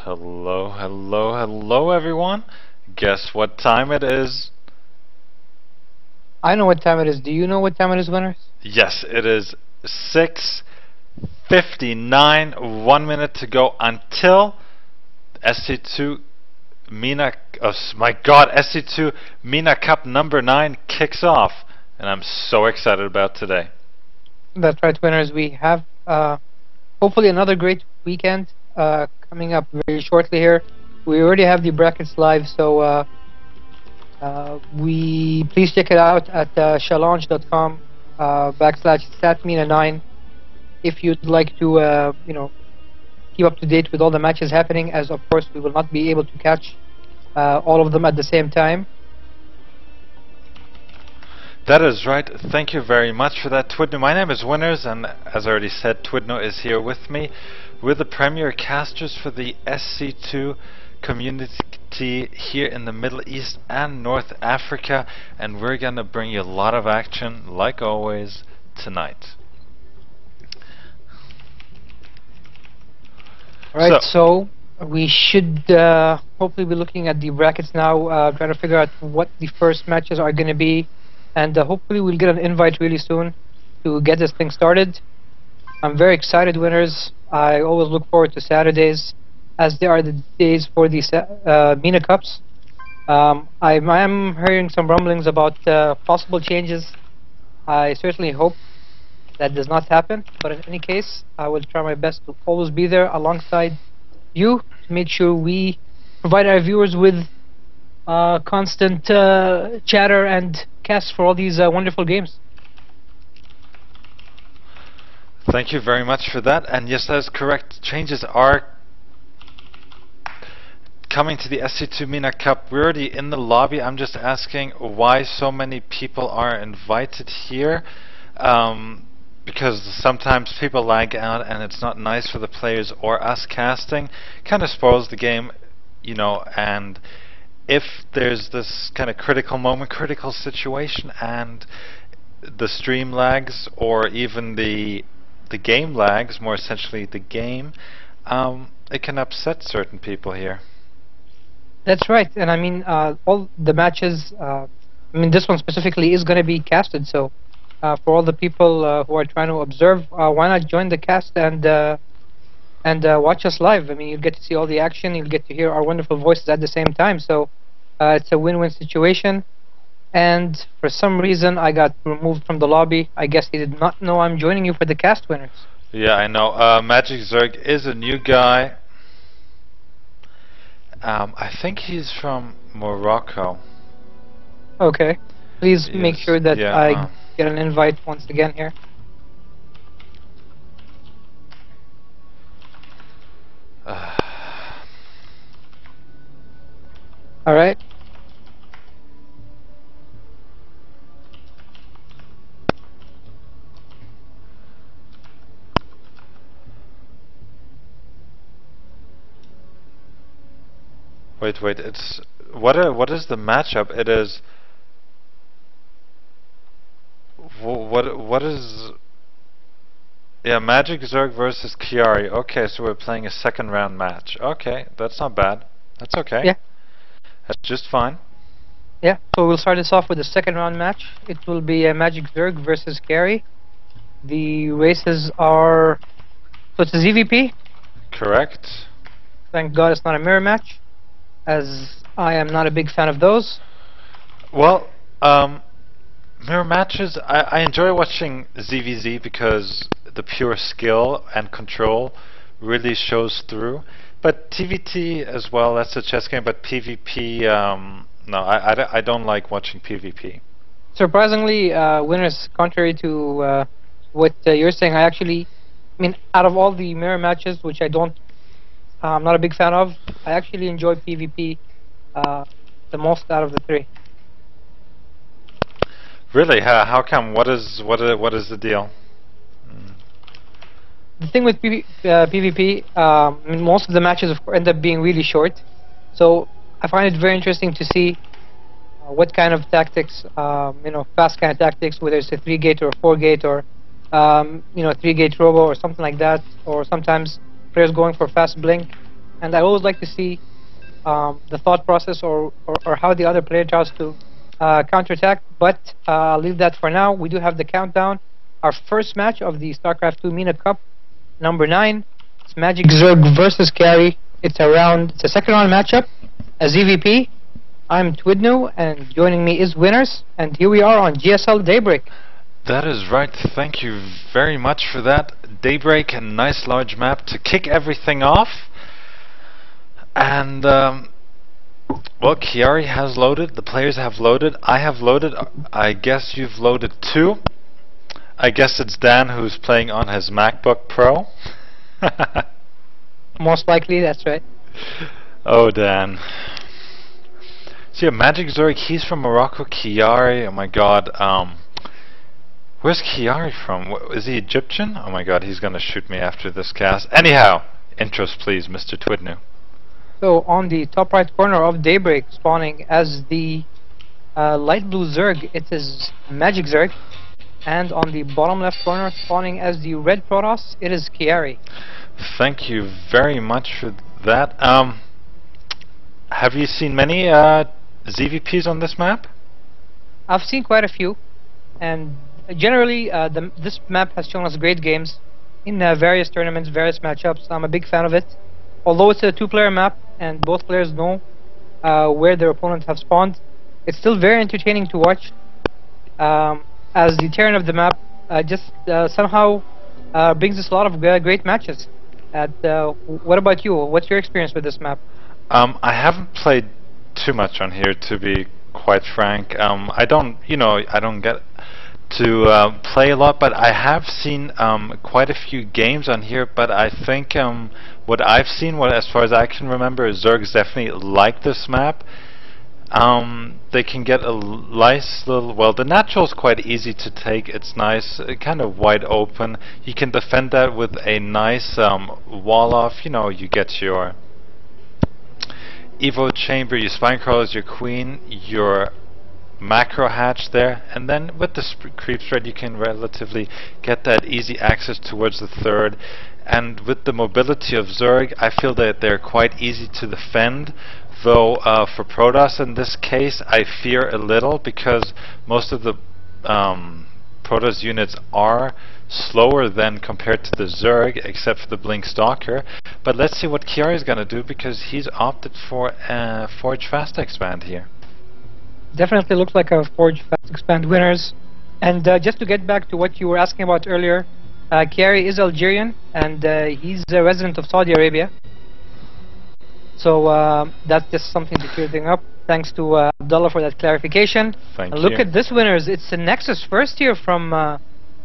Hello, hello, hello everyone. Guess what time it is? I know what time it is. Do you know what time it is, winners? Yes, it is 6:59, 1 minute to go until SC2 Mina, my God, SC2 Mina Cup number 9 kicks off. And I'm so excited about today. That's right, winners. We have hopefully another great weekend coming up very shortly here. We already have the brackets live, so we please check it out at challenge.com /statmina9 if you'd like to keep up to date with all the matches happening, as of course we will not be able to catch all of them at the same time. That is right. Thank you very much for that, Twidno. My name is Winners, and as I already said, Twidno is here with me. We're the premier casters for the SC2 community here in the Middle East and North Africa, and we're going to bring you a lot of action, like always, tonight. Alright, so we should hopefully be looking at the brackets now, trying to figure out what the first matches are going to be. And hopefully we'll get an invite really soon to get this thing started. I'm very excited, winners. I always look forward to Saturdays, as they are the days for the Mina Cups. I am hearing some rumblings about possible changes. I certainly hope that does not happen, but in any case, I will try my best to always be there alongside you to make sure we provide our viewers with constant chatter and casts for all these wonderful games. Thank you very much for that. And yes, that is correct. Changes are coming to the SC2 Mina Cup. We're already in the lobby. I'm just asking why so many people are invited here. Because sometimes people lag out and it's not nice for the players or us casting. Kind of spoils the game, you know, and if there's this kind of critical moment, critical situation, and the stream lags, or even the game lags, more essentially the game, it can upset certain people here. That's right, and I mean, all the matches, I mean, this one specifically is going to be casted, so for all the people who are trying to observe, why not join the cast and watch us live? I mean, you'll get to see all the action, you'll get to hear our wonderful voices at the same time, so it's a win-win situation. And for some reason, I got removed from the lobby. I guess he did not know I'm joining you for the cast, winners. Yeah, I know. Magic Zerg is a new guy. I think he's from Morocco. Okay. Please make sure that I get an invite once again here. All right. Wait. It's what is the matchup? It is what is Magic Zerg versus Chiari. Okay, so we're playing a second round match. Okay, that's not bad. That's okay. Yeah. That's just fine. Yeah, so we'll start this off with the second round match. It will be a Magic Zerg versus Chiari. The races are... So it's a ZVP? Correct. Thank God it's not a mirror match, as I am not a big fan of those. Well, mirror matches, I enjoy watching ZVZ because the pure skill and control really shows through. But TVT as well, that's a chess game, but PvP, no, I don't like watching PvP. Surprisingly, winners, contrary to what you're saying, I mean, out of all the mirror matches, which I'm not a big fan of, I actually enjoy PvP the most out of the three. Really? How come? What is the deal? The thing with PvP, I mean, most of the matches end up being really short, so I find it very interesting to see what kind of tactics, fast kind of tactics, whether it's a 3-gate or a 4-gate or 3-gate robo or something like that, or sometimes players going for fast blink. and I always like to see the thought process or how the other player tries to counterattack. But I'll leave that for now. We do have the countdown. Our first match of the StarCraft 2 MENA Cup, number 9. It's Magic Zerg versus Carry. It's a second round matchup as EVP. I'm Twidnu, and joining me is Winners, and here we are on GSL Daybreak. That is right. Thank you very much for that. Daybreak, a nice large map to kick everything off. And, well, Chiari has loaded. The players have loaded. I have loaded. I guess you've loaded too. I guess it's Dan who's playing on his MacBook Pro. Most likely, that's right. Oh, Dan. So yeah, Magic Zerg, he's from Morocco. Chiari, oh my god. Where's Chiari from? Is he Egyptian? Oh my god, he's gonna shoot me after this cast. Anyhow, intros please, Mr. Twidnu. So on the top right corner of Daybreak, spawning as the light blue Zerg, it is Magic Zerg. And on the bottom left corner, spawning as the red Protoss, it is Chiari. Thank you very much for that. Have you seen many ZVPs on this map? I've seen quite a few, and generally this map has shown us great games in various tournaments, various matchups. I'm a big fan of it. Although it's a two-player map and both players know where their opponents have spawned, it's still very entertaining to watch, as the terrain of the map just somehow brings us a lot of great matches. What about you? What's your experience with this map? I haven't played too much on here, to be quite frank. I don't get to play a lot, but I have seen quite a few games on here. But I think what I've seen, as far as I can remember, Zergs definitely like this map. They can get a nice little, well, the natural is quite easy to take. It's nice, kind of wide open. You can defend that with a nice wall off. You know, you get your Evo chamber, your spine crawlers, your queen, your macro hatch there, and then with the creep spread you can relatively get that easy access towards the third. And with the mobility of Zerg, I feel that they're quite easy to defend, though for Protoss in this case I fear a little, because most of the Protoss units are slower than compared to the Zerg, except for the Blink Stalker. But let's see what Chiari is going to do, because he's opted for Forge Fast Expand here. Definitely looks like a Forge Fast Expand Winners. And just to get back to what you were asking about earlier, Chiari is Algerian, and he's a resident of Saudi Arabia. So that's just something to clear things up. Thanks to Abdullah for that clarification. Thank you. Look at this, Winners. It's a Nexus first here from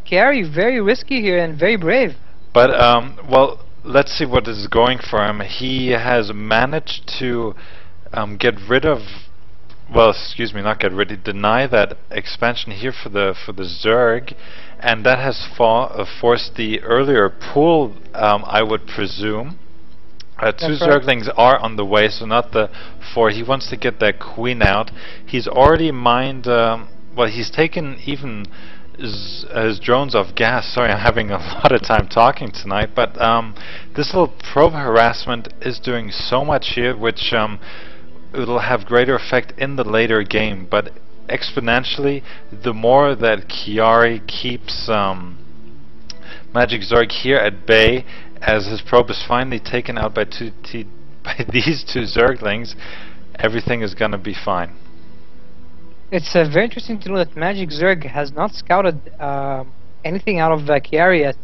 Chiari. Very risky here and very brave. But, well, let's see what is going for him. He has managed to get rid of, well, excuse me, not get rid of, deny that expansion here for the Zerg, and that has forced the earlier pool, I would presume. Two Zerglings are on the way, so not the 4. He wants to get that queen out. He's already mined, well, he's taken even his drones off gas. Sorry, I'm having a lot of time talking tonight, but this little probe harassment is doing so much here, which it'll have greater effect in the later game, but exponentially, the more that Chiari keeps Magic Zerg here at bay, as his probe is finally taken out by these two Zerglings, everything is going to be fine. It's very interesting to know that Magic Zerg has not scouted anything out of Chiari yet.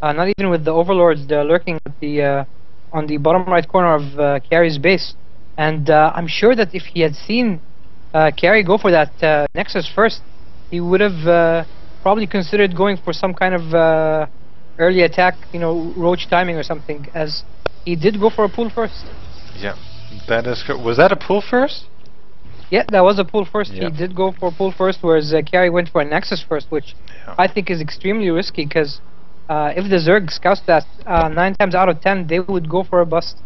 Not even with the Overlords lurking at the on the bottom right corner of Chiari's base. And I'm sure that if he had seen Chiari go for that Nexus first, he would have probably considered going for some kind of early attack, you know, roach timing or something, as he did go for a pull first. Yeah, that is good. Was that a pull first? Yeah, that was a pull first. Yeah. He did go for a pull first, whereas Chiari went for a Nexus first, which I think is extremely risky, because if the Zerg scouts that 9 times out of 10, they would go for a bust.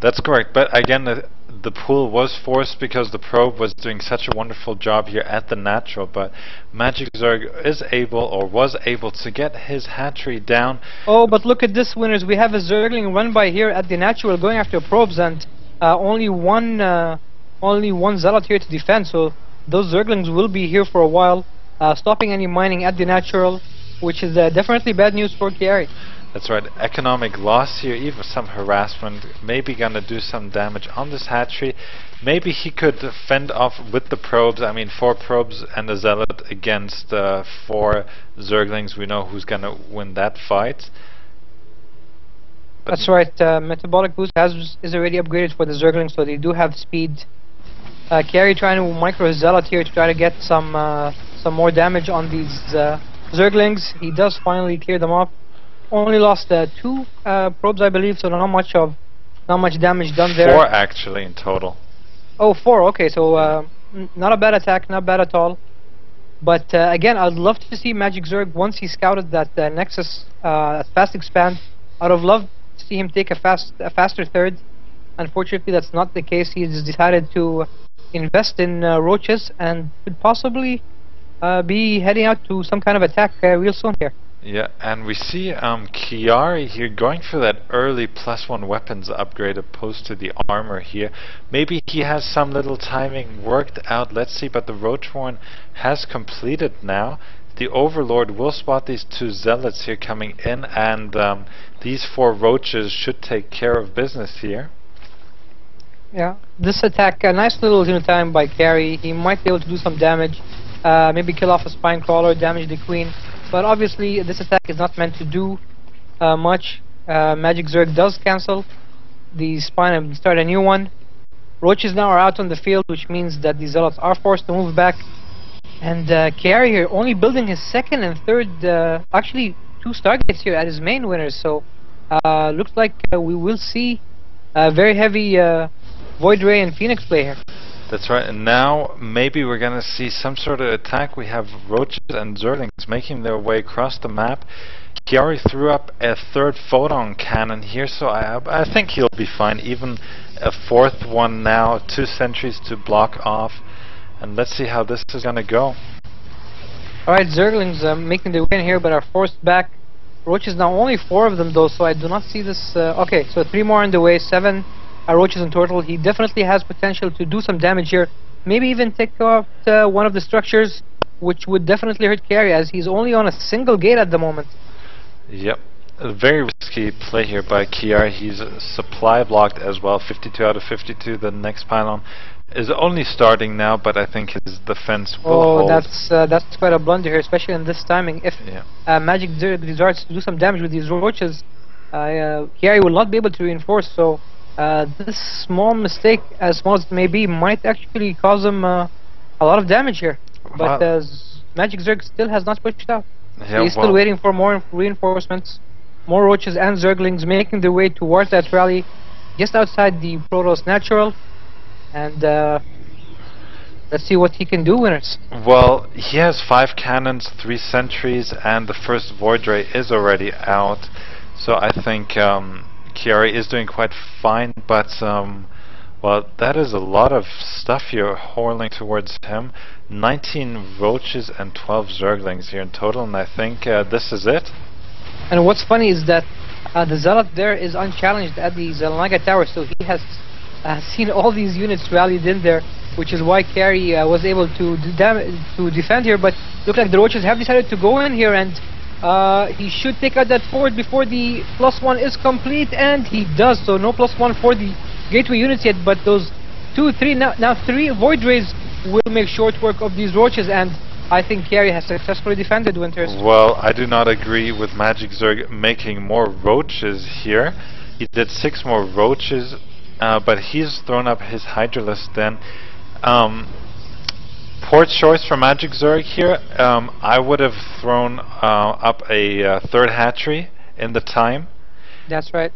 That's correct, but again, the pool was forced because the probe was doing such a wonderful job here at the natural, but Magic Zerg is able, or was able, to get his hatchery down. Oh, but look at this, winners. We have a Zergling run by here at the natural going after probes, and only one Zealot here to defend, so those Zerglings will be here for a while, stopping any mining at the natural, which is definitely bad news for Chiari. That's right, economic loss here, even some harassment, maybe gonna do some damage on this hatchery. Maybe he could fend off with the probes. I mean, 4 probes and a Zealot against 4 Zerglings. We know who's gonna win that fight. But that's right, Metabolic Boost is already upgraded for the Zerglings, so they do have speed. Chiari trying to micro his Zealot here to try to get some more damage on these Zerglings. He does finally clear them off. Only lost 2 probes, I believe, so not much damage done there. 4 actually in total. Oh, 4. Okay, so not a bad attack, not bad at all. But again, I'd love to see Magic Zerg once he scouted that Nexus fast expand. I'd have loved to see him take a faster third. Unfortunately, that's not the case. He's decided to invest in roaches and could possibly be heading out to some kind of attack real soon here. Yeah, and we see Chiari here going for that early +1 weapons upgrade opposed to the armor here. Maybe he has some little timing worked out, let's see, but the Roach Warren has completed now. The Overlord will spot these 2 Zealots here coming in, and these 4 Roaches should take care of business here. Yeah, this attack, a nice little time by Chiari. He might be able to do some damage, maybe kill off a Spine Crawler, damage the Queen. But obviously, this attack is not meant to do much. Magic Zerg does cancel the Spine and start a new one. Roaches now are out on the field, which means that the Zealots are forced to move back. And Chiari here only building his 2nd and 3rd, actually 2 Stargates here at his main winners. So looks like we will see a very heavy Void Ray and Phoenix play here. That's right, and now maybe we're gonna see some sort of attack. We have Roaches and Zerglings making their way across the map. Chiari threw up a 3rd photon cannon here, so I think he'll be fine. Even a 4th one now, 2 sentries to block off, and let's see how this is gonna go. Alright, Zerglings making their win here, but are forced back. Roaches now only 4 of them though, so I do not see this. Okay, so 3 more on the way, 7 Roaches in total. He definitely has potential to do some damage here. Maybe even take off one of the structures, which would definitely hurt Chiari, as he's only on a single gate at the moment. Yep, a very risky play here by Chiari. He's supply blocked as well, 52 out of 52. The next pylon is only starting now, but I think his defense will hold. That's quite a blunder here, especially in this timing. If Magic Zerg decides to do some damage with these Roaches, Chiari will not be able to reinforce, so this small mistake, as small as it may be, might actually cause him a lot of damage here. But Magic Zerg still has not pushed out. Yeah, he's still waiting for more reinforcements, more Roaches and Zerglings making their way towards that rally just outside the Protoss Natural. And let's see what he can do, winners. Well, he has 5 cannons, 3 sentries, and the first Void Ray is already out. So I think Chiari is doing quite fine, but well, that is a lot of stuff here hurling towards him. 19 Roaches and 12 Zerglings here in total, and I think this is it. And what's funny is that the Zealot there is unchallenged at the Zelnaga Tower, so he has seen all these units rallied in there, which is why Chiari was able to defend here. But look like the Roaches have decided to go in here, and he should take out that fort before the +1 is complete, and he does. So no +1 for the gateway units yet, but those 2, 3, now 3 Void Rays will make short work of these Roaches, and I think Chiari has successfully defended Winters. Well, I do not agree with Magic Zerg making more Roaches here. He did 6 more Roaches, but he's thrown up his Hydralisk then. Poor choice for Magic Zerg here. I would have thrown up a 3rd hatchery in the time. That's right.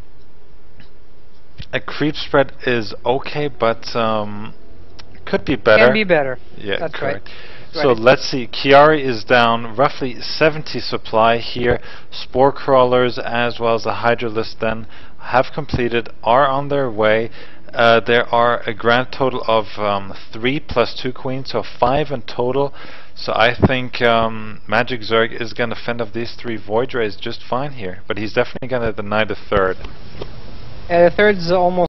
A creep spread is okay, but could be better. Can be better. Yeah, that's correct. Right. So let's see, Chiari is down roughly 70 supply here, Spore Crawlers as well as the Hydralisk then have completed, are on their way. There are a grand total of 3 plus 2 queens, so 5 in total. So I think Magic Zerg is going to fend off these 3 Void Rays just fine here, but he's definitely going to deny the third. The third's almost